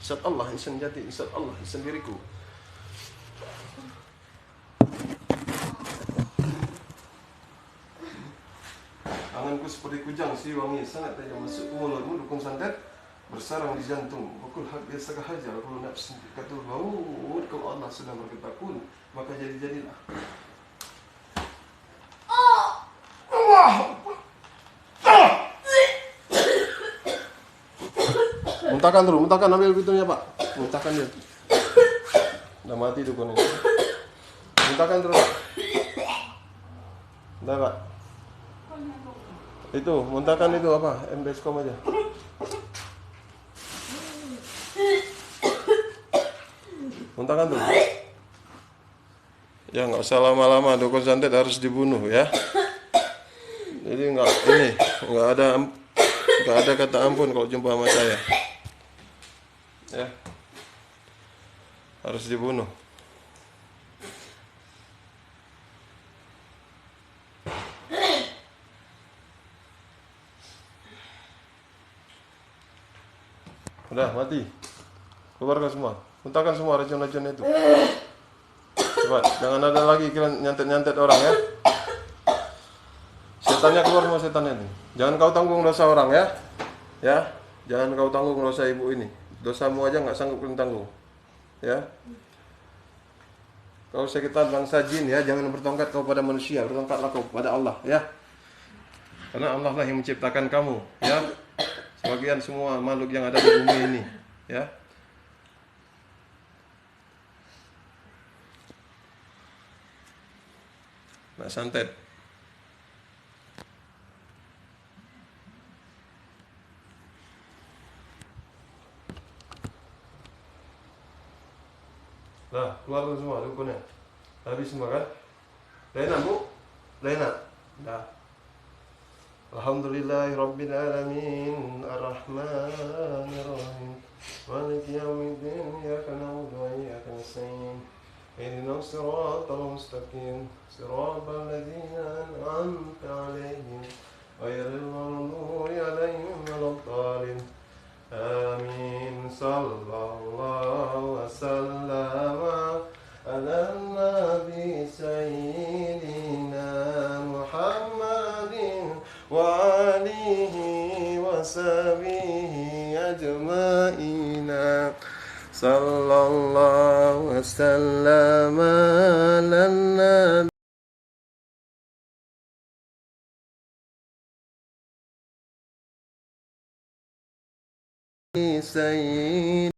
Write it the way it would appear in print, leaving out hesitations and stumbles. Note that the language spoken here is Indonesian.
Zat Allah, insan jati, zat Allah, insan diriku. Tanganku seperti kujang si wangi, sangat tajam masuk ke mulutmu, dukun santet bersarang di jantung. Wakul hak biasa hajar, kalau nafsu kata maut, kalau Allah sudah berkata kun, maka jadi-jadilah. Muntahkan dulu, muntahkan, ambil pintunya Pak. Muntahkan dia. Udah mati dukunnya. Muntahkan terus Pak. Udah Pak. Itu, muntahkan itu apa? Embeskom aja. Muntahkan tuh. Ya nggak usah lama-lama, dukun santet harus dibunuh ya. Jadi nggak ada kata ampun kalau jumpa sama saya. Ya, harus dibunuh. Udah mati. Keluarkan semua. Muntahkan semua racun-racun itu. Cepat, jangan ada lagi nyantet-nyantet orang ya. Setannya keluar semua, setannya itu. Jangan kau tanggung dosa orang ya. Ya, jangan kau tanggung dosa ibu ini. Dosamu aja nggak sanggup kau tanggung. Ya. Kau sekitar bangsa jin ya, jangan bertongkat kau pada manusia, bertongkatlah kau pada Allah ya. Karena Allah lah yang menciptakan kamu ya. Sebagian semua makhluk yang ada di bumi ini ya. Nak santet. Nah, keluar semua dukunnya. Habis semua kan? Lena Bu? Lena? Dah. Alhamdulillahi Rabbil Alamin Ar-Rahmanir-Rahim Maliki yaumiddin Iyyaka na'budu wa iyyaka nasta'in Ihdinas siratal mustaqim Siratal ladzina an'amta 'alaihim ghairil maghdubi 'alaihim waladdallin Amin. Sallallahu wasallam ala nabi sayyidina Muhammadin wa alihi wa sahbihi ajma'ina. Sallallahu wasallam ala nabi sayyidina